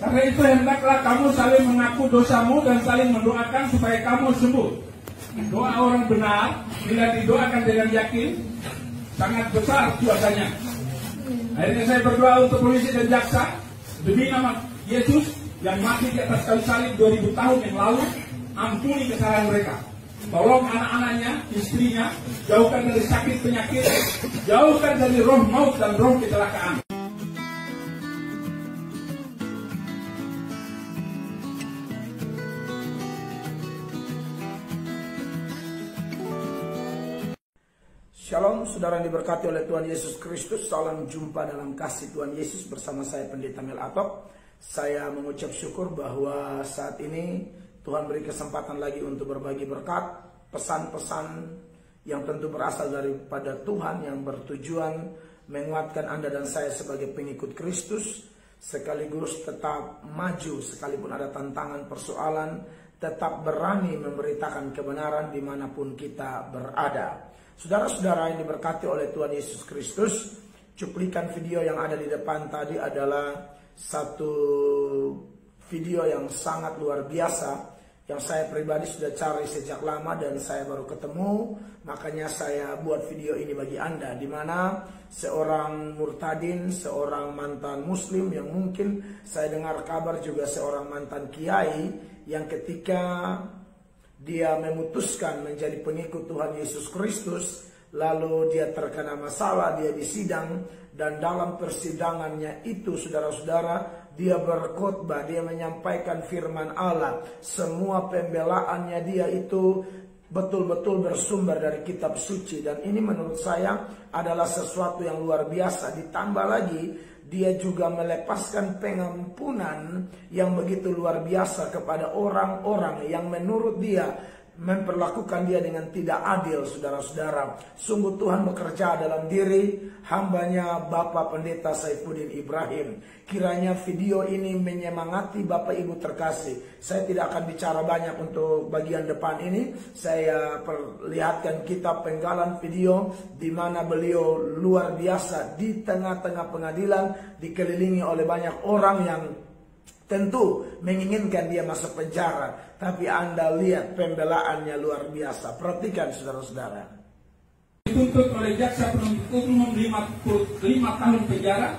Karena itu hendaklah kamu saling mengaku dosamu dan saling mendoakan supaya kamu sembuh. Doa orang benar bila didoakan dengan yakin sangat besar kuasanya. Akhirnya saya berdoa untuk polisi dan jaksa demi nama Yesus yang mati di atas kayu salib 2000 tahun yang lalu, ampuni kesalahan mereka. Tolong anak-anaknya, istrinya, jauhkan dari sakit penyakit, jauhkan dari roh maut dan roh kecelakaan. Shalom, saudara yang diberkati oleh Tuhan Yesus Kristus. Salam jumpa dalam kasih Tuhan Yesus bersama saya Pendeta Mel Atok. Saya mengucap syukur bahwa saat ini Tuhan beri kesempatan lagi untuk berbagi berkat, pesan-pesan yang tentu berasal daripada Tuhan yang bertujuan menguatkan Anda dan saya sebagai pengikut Kristus, sekaligus tetap maju sekalipun ada tantangan, persoalan, tetap berani memberitakan kebenaran dimanapun kita berada. Saudara-saudara yang diberkati oleh Tuhan Yesus Kristus, cuplikan video yang ada di depan tadi adalah satu video yang sangat luar biasa yang saya pribadi sudah cari sejak lama dan saya baru ketemu, makanya saya buat video ini bagi Anda, di mana seorang murtadin, seorang mantan muslim yang mungkin saya dengar kabar juga seorang mantan kiai yang ketika dia memutuskan menjadi pengikut Tuhan Yesus Kristus, lalu dia terkena masalah, dia disidang, dan dalam persidangannya itu saudara-saudara, dia berkhotbah, dia menyampaikan firman Allah. Semua pembelaannya dia itu betul-betul bersumber dari kitab suci, dan ini menurut saya adalah sesuatu yang luar biasa. Ditambah lagi dia juga melepaskan pengampunan yang begitu luar biasa kepada orang-orang yang menurut dia memperlakukan dia dengan tidak adil. Saudara-saudara, sungguh Tuhan bekerja dalam diri hambanya Bapak Pendeta Saifuddin Ibrahim. Kiranya video ini menyemangati Bapak Ibu terkasih. Saya tidak akan bicara banyak untuk bagian depan ini. Saya perlihatkan kita penggalan video di mana beliau luar biasa di tengah-tengah pengadilan, dikelilingi oleh banyak orang yang tentu menginginkan dia masuk penjara, tapi Anda lihat pembelaannya luar biasa. Perhatikan saudara-saudara. Dituntut oleh jaksa penuntut umum 5 tahun penjara,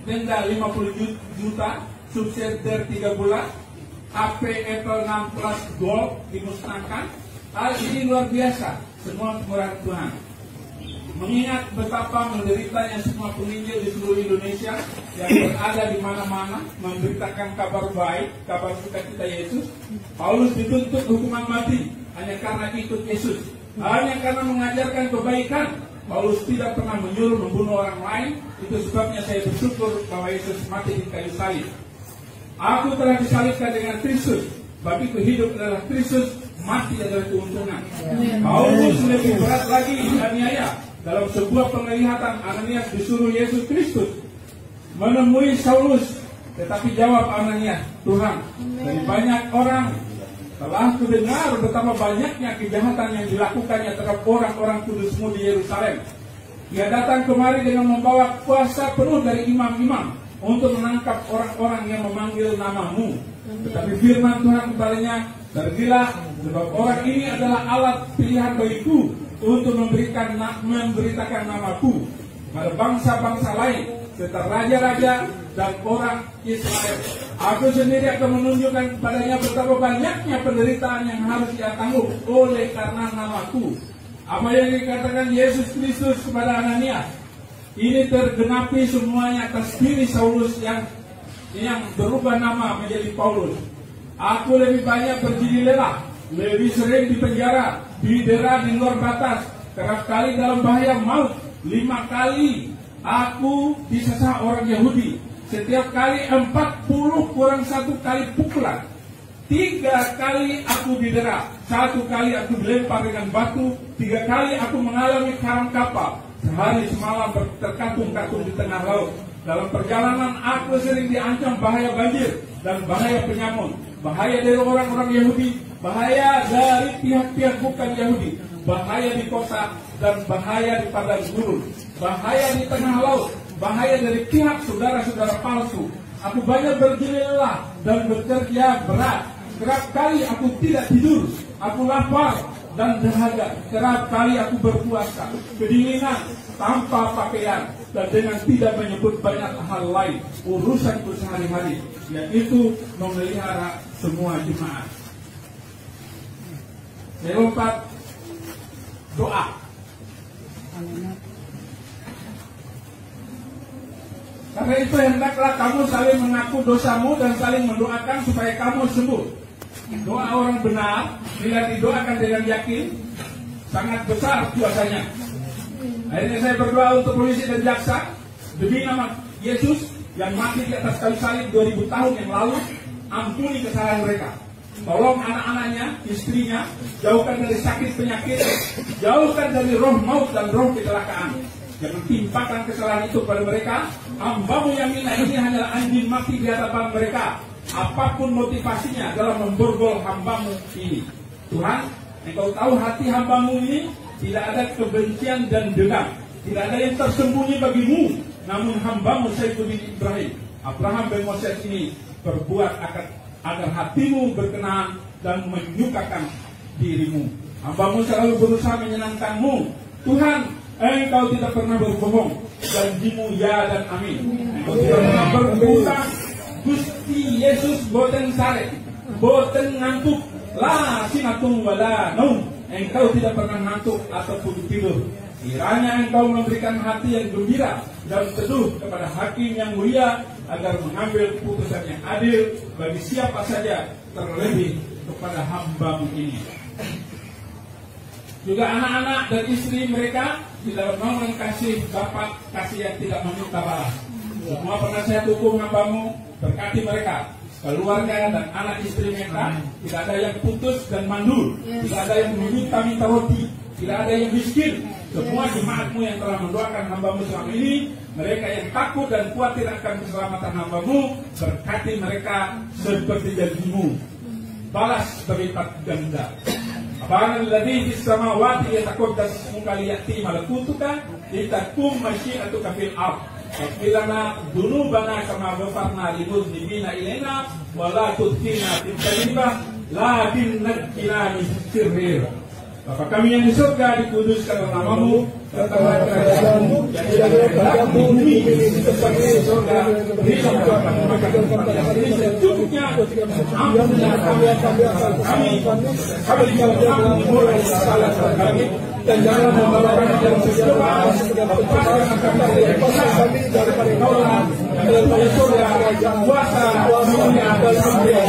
denda 50 juta, subsidi 3 bulan, HP Apple 6 Plus Gold dimusnahkan. Hal ini luar biasa, semua kemurahan Tuhan. Mengingat betapa menderitanya semua penginjil di seluruh Indonesia yang berada di mana-mana memberitakan kabar baik, kabar sukacita Yesus, Paulus dituntut hukuman mati hanya karena ikut Yesus, hanya karena mengajarkan kebaikan. Paulus tidak pernah menyuruh membunuh orang lain. Itu sebabnya saya bersyukur bahwa Yesus mati di kayu salib. Aku telah disalibkan dengan Kristus, bagiku hidup adalah Kristus, mati adalah keuntungan. Paulus lebih berat lagi aniaya. Dalam sebuah penglihatan, Ananias disuruh Yesus Kristus menemui Saulus, tetapi jawab Ananias, Tuhan, dari banyak orang telah kudengar betapa banyaknya kejahatan yang dilakukannya terhadap orang-orang kudusmu di Yerusalem. Ia datang kemari dengan membawa kuasa penuh dari imam-imam untuk menangkap orang-orang yang memanggil namamu. Tetapi firman Tuhan kepadanya, pergilah, sebab orang ini adalah alat pilihan bagiku untuk memberitakan namaku pada bangsa-bangsa lain, serta raja-raja dan orang Israel. Aku sendiri akan menunjukkan kepadanya betapa banyaknya penderitaan yang harus ia tanggung oleh karena namaku. Apa yang dikatakan Yesus Kristus kepada Ananias, ini tergenapi semuanya atas diri Saulus yang berubah nama menjadi Paulus. Aku lebih banyak berjudi lelah, lebih sering di penjara, didera di luar batas, kerap kali dalam bahaya maut. 5 kali aku disesah orang Yahudi, setiap kali 40 kurang 1 kali pukulan. 3 kali aku didera, 1 kali aku dilempar dengan batu, 3 kali aku mengalami karang kapal, sehari semalam terkatung-katung di tengah laut. Dalam perjalanan aku sering diancam bahaya banjir dan bahaya penyamun, bahaya dari orang-orang Yahudi, bahaya dari pihak-pihak bukan Yahudi, bahaya di kota dan bahaya di padang gurun, bahaya di tengah laut, bahaya dari pihak saudara-saudara palsu, aku banyak berjeli lelah dan bekerja berat. Kerap kali aku tidak tidur, aku lapar dan dahaga. Kerap kali aku berpuasa, kedinginan, tanpa pakaian, dan dengan tidak menyebut banyak hal lain urusanku sehari-hari, yaitu memelihara semua jemaat. Saya lompat doa. Karena itu hendaklah kamu saling mengaku dosamu dan saling mendoakan supaya kamu sembuh. Doa orang benar bila didoakan dengan yakin sangat besar kuasanya. Akhirnya saya berdoa untuk polisi dan jaksa demi nama Yesus yang mati di atas kayu salib 2000 tahun yang lalu. Ampuni kesalahan mereka. Tolong anak-anaknya, istrinya, jauhkan dari sakit penyakit, jauhkan dari roh maut dan roh kecelakaan. Jangan timpakan kesalahan itu pada mereka. Hamba-Mu yang hina ini hanyalah anjing mati di hadapan mereka. Apapun motivasinya dalam memborgol hamba-Mu ini. Tuhan, Engkau tahu hati hamba-Mu ini. Tidak ada kebencian dan dendam. Tidak ada yang tersembunyi bagi-Mu. Namun hamba-Mu Saifuddin Ibrahim, Abraham bin Moses ini berbuat agar hati-Mu berkenan dan menyukakan diri-Mu. Hamba-Mu selalu berusaha menyenangkan-Mu. Tuhan, Engkau tidak pernah berbohong. Janji-Mu ya dan amin. Engkau tidak pernah berhutang. Gusti Yesus boten sare, boten ngantuk, la sinatung wala naum. Engkau tidak pernah ngantuk ataupun tidur. Kiranya Engkau memberikan hati yang gembira dan teduh kepada hakim yang mulia agar mengambil putusan yang adil bagi siapa saja, terlebih kepada hamba-Mu ini. Juga anak-anak dan istri mereka tidak mau kasih dapat kasih yang tidak meminta balas. Semua penasihat hukum hamba-Mu, berkati mereka, keluarga dan anak istri mereka. Tidak ada yang putus dan mandul, tidak ada yang meminta-minta roti, tidak ada yang miskin. Semua jemaat-Mu yang telah mendoakan hamba-Mu selama ini, mereka yang takut dan khawatir akan keselamatan hamba-Mu, berkati mereka seperti janji-Mu. Balas berlipat ganda. Abana alladhi fis samawati yataqaddas ismuka liya'ti malakutuka litakum masyi'atuka fil ardh. Fakilana dunubana kama ghafarna limuznibina ilaina wa la tudkhilna fil kadhibah lakin najjina min sirrir. Bapa kami yang di surga, dikuduskan namamu, datanglah kerajaanmu, jadilah kehendakmu di bumi seperti di surga. Berilah kami makan yang ini secukupnya. Ampunilah kami mulai salah kami, dan jangan membawa kami dalam kegelapan, lepaskan kami dari kami daripada Engkau-lah yang dari surga, kuasa, dunia dan sampai.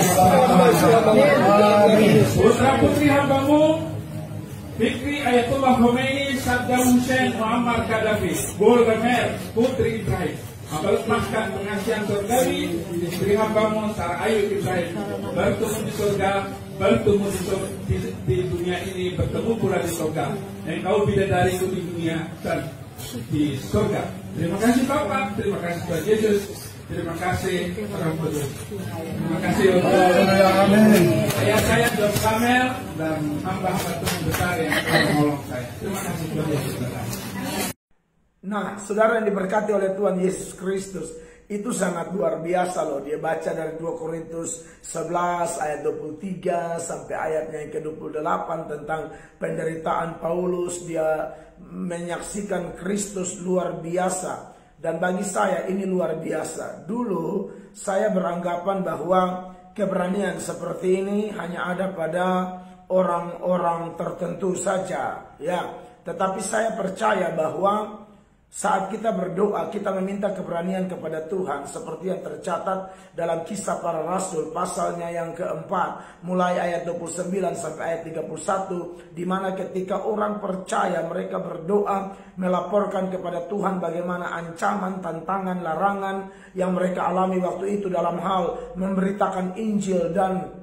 Putra putri hamba-Mu Fikri Ayatullah Khomeini, Saddam Hussein, Muammar Gaddafi, Golda Meir, Putri Ibrahim, melepaskan pengasihan surgawi istri hamba-Mu Sarah Ayu Ibrahim, bertemu di surga, bertemu di dunia ini, bertemu pula di surga. Engkau bidadariku di dunia dan di surga. Terima kasih Bapak, terima kasih Tuhan Yesus, terima kasih Roh Kudus. Terima kasih untuk ayah saya John Kamel dan hamba-hamba Tuhan besar yang telah menolong saya. Terima kasih Tuhan Yesus. Nah, saudara yang diberkati oleh Tuhan Yesus Kristus, itu sangat luar biasa loh. Dia baca dari 2 Korintus 11 ayat 23 sampai ayatnya yang ke-28 tentang penderitaan Paulus. Dia menyaksikan Kristus luar biasa. Dan bagi saya ini luar biasa. Dulu saya beranggapan bahwa keberanian seperti ini hanya ada pada orang-orang tertentu saja, ya. Tetapi saya percaya bahwa saat kita berdoa, kita meminta keberanian kepada Tuhan seperti yang tercatat dalam Kisah Para Rasul pasalnya yang keempat, mulai ayat 29 sampai ayat 31, di mana ketika orang percaya mereka berdoa melaporkan kepada Tuhan bagaimana ancaman, tantangan, larangan yang mereka alami waktu itu dalam hal memberitakan Injil dan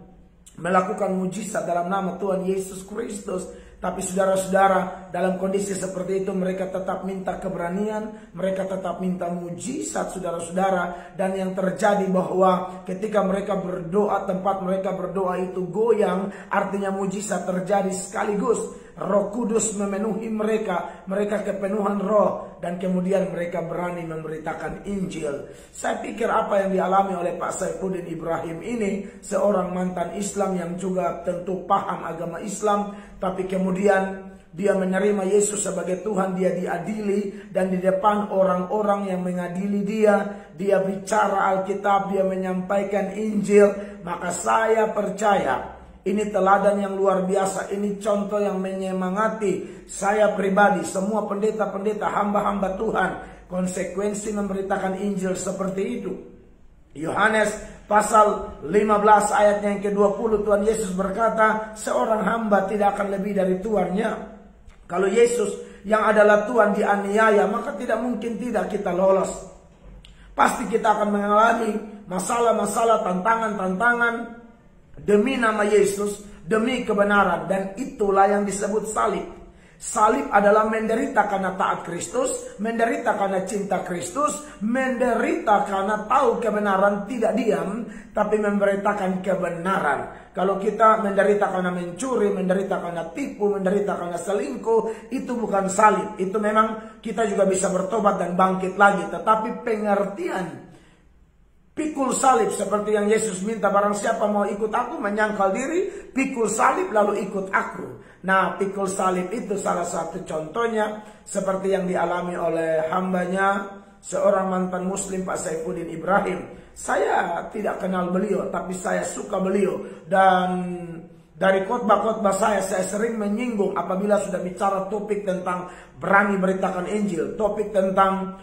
melakukan mujizat dalam nama Tuhan Yesus Kristus. Tapi saudara-saudara, dalam kondisi seperti itu mereka tetap minta keberanian, mereka tetap minta mujizat saudara-saudara. Dan yang terjadi bahwa ketika mereka berdoa, tempat mereka berdoa itu goyang, artinya mujizat terjadi sekaligus. Roh Kudus memenuhi mereka, mereka kepenuhan roh, dan kemudian mereka berani memberitakan Injil. Saya pikir apa yang dialami oleh Pak Saifuddin Ibrahim ini, seorang mantan Islam yang juga tentu paham agama Islam, tapi kemudian dia menerima Yesus sebagai Tuhan, dia diadili, dan di depan orang-orang yang mengadili dia bicara Alkitab, dia menyampaikan Injil. Maka saya percaya ini teladan yang luar biasa, ini contoh yang menyemangati saya pribadi, semua pendeta-pendeta, hamba-hamba Tuhan, konsekuensi memberitakan Injil seperti itu. Yohanes pasal 15 ayatnya yang ke-20, Tuhan Yesus berkata, seorang hamba tidak akan lebih dari tuannya. Kalau Yesus yang adalah Tuhan dianiaya, maka tidak mungkin tidak kita lolos. Pasti kita akan mengalami masalah-masalah, tantangan-tantangan demi nama Yesus, demi kebenaran. Dan itulah yang disebut salib. Salib adalah menderita karena taat Kristus, menderita karena cinta Kristus, menderita karena tahu kebenaran, tidak diam, tapi memberitakan kebenaran. Kalau kita menderita karena mencuri, menderita karena tipu, menderita karena selingkuh, itu bukan salib. Itu memang kita juga bisa bertobat dan bangkit lagi. Tetapi pengertian pikul salib seperti yang Yesus minta, barang siapa mau ikut aku, menyangkal diri, pikul salib lalu ikut aku. Nah, pikul salib itu salah satu contohnya seperti yang dialami oleh hambanya, seorang mantan muslim, Pak Saifuddin Ibrahim. Saya tidak kenal beliau, tapi saya suka beliau. Dan dari khotbah-khotbah saya sering menyinggung apabila sudah bicara topik tentang berani beritakan Injil, topik tentang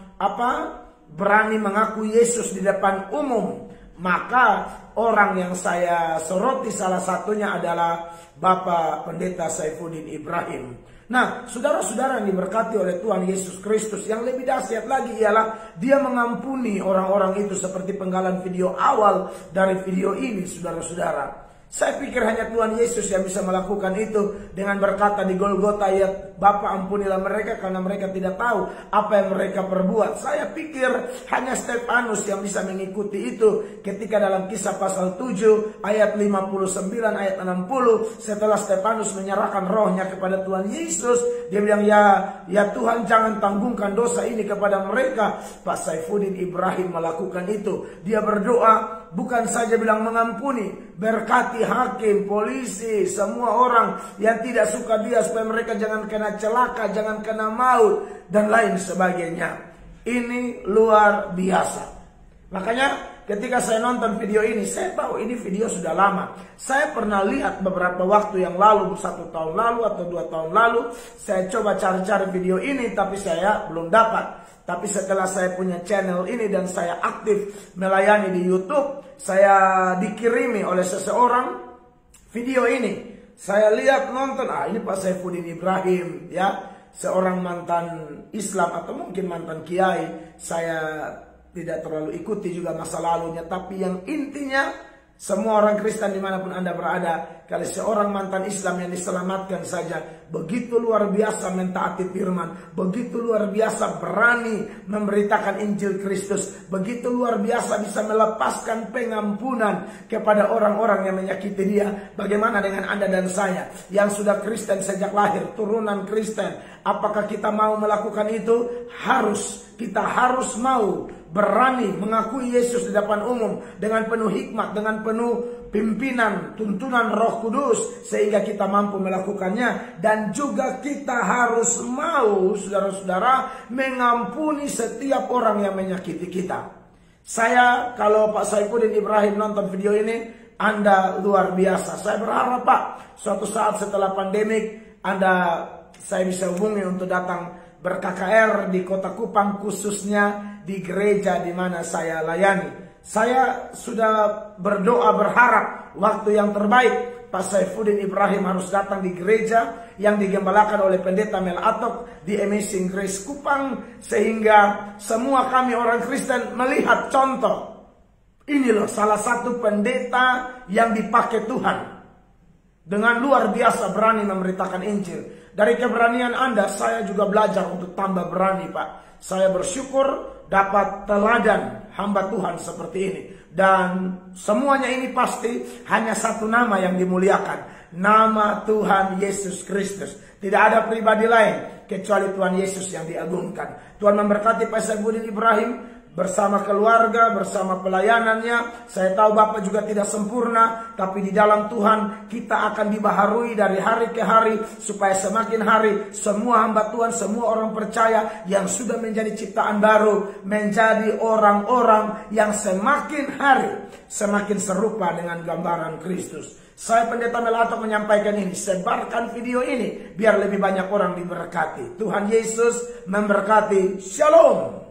berani mengaku Yesus di depan umum. Maka orang yang saya soroti salah satunya adalah Bapak Pendeta Saifuddin Ibrahim. Nah, saudara-saudara yang diberkati oleh Tuhan Yesus Kristus, yang lebih dahsyat lagi ialah dia mengampuni orang-orang itu seperti penggalan video awal dari video ini, saudara-saudara. Saya pikir hanya Tuhan Yesus yang bisa melakukan itu dengan berkata di Golgota, ya Bapa ampunilah mereka karena mereka tidak tahu apa yang mereka perbuat. Saya pikir hanya Stefanus yang bisa mengikuti itu ketika dalam Kisah pasal 7 ayat 59 ayat 60, setelah Stefanus menyerahkan rohnya kepada Tuhan Yesus, dia bilang, ya Tuhan jangan tanggungkan dosa ini kepada mereka. Pak Saifuddin Ibrahim melakukan itu. Dia berdoa, bukan saja bilang mengampuni, berkati hakim, polisi, semua orang yang tidak suka dia supaya mereka jangan kena celaka, jangan kena maut, dan lain sebagainya. Ini luar biasa. Makanya ketika saya nonton video ini, saya tahu ini video sudah lama. Saya pernah lihat beberapa waktu yang lalu, 1 tahun lalu atau 2 tahun lalu. Saya coba cari-cari video ini, tapi saya belum dapat. Tapi setelah saya punya channel ini dan saya aktif melayani di YouTube, saya dikirimi oleh seseorang video ini. Saya lihat, nonton, ini Pak Saifuddin Ibrahim, ya, seorang mantan Islam atau mungkin mantan kiai. Saya tidak terlalu ikuti juga masa lalunya, tapi yang intinya semua orang Kristen dimanapun Anda berada, kalau seorang mantan Islam yang diselamatkan saja, begitu luar biasa mentaati firman, begitu luar biasa berani memberitakan Injil Kristus, begitu luar biasa bisa melepaskan pengampunan kepada orang-orang yang menyakiti dia. Bagaimana dengan Anda dan saya yang sudah Kristen sejak lahir, turunan Kristen? Apakah kita mau melakukan itu? Kita harus mau berani mengakui Yesus di depan umum dengan penuh hikmat, dengan penuh pimpinan, tuntunan Roh Kudus, sehingga kita mampu melakukannya. Dan juga kita harus mau, saudara-saudara, mengampuni setiap orang yang menyakiti kita. Kalau Pak Saifuddin Ibrahim nonton video ini, Anda luar biasa. Saya berharap, Pak, suatu saat setelah pandemik, saya bisa hubungi untuk datang ber-KKR di Kota Kupang, khususnya di gereja di mana saya layani. Saya sudah berdoa berharap waktu yang terbaik Pak Saifuddin Ibrahim harus datang di gereja yang digembalakan oleh Pendeta Mel Atok di Amazing Grace Kupang, sehingga semua kami orang Kristen melihat contoh. Ini loh salah satu pendeta yang dipakai Tuhan dengan luar biasa berani memberitakan Injil. Dari keberanian Anda, saya juga belajar untuk tambah berani, Pak. Saya bersyukur dapat teladan hamba Tuhan seperti ini. Dan semuanya ini pasti hanya satu nama yang dimuliakan. Nama Tuhan Yesus Kristus. Tidak ada pribadi lain kecuali Tuhan Yesus yang diagungkan. Tuhan memberkati Pak Saifuddin Ibrahim bersama keluarga, bersama pelayanannya. Saya tahu Bapak juga tidak sempurna, tapi di dalam Tuhan kita akan dibaharui dari hari ke hari, supaya semakin hari semua hamba Tuhan, semua orang percaya yang sudah menjadi ciptaan baru, menjadi orang-orang yang semakin hari semakin serupa dengan gambaran Kristus. Saya Pendeta Mel Atok menyampaikan ini. Sebarkan video ini biar lebih banyak orang diberkati. Tuhan Yesus memberkati. Shalom.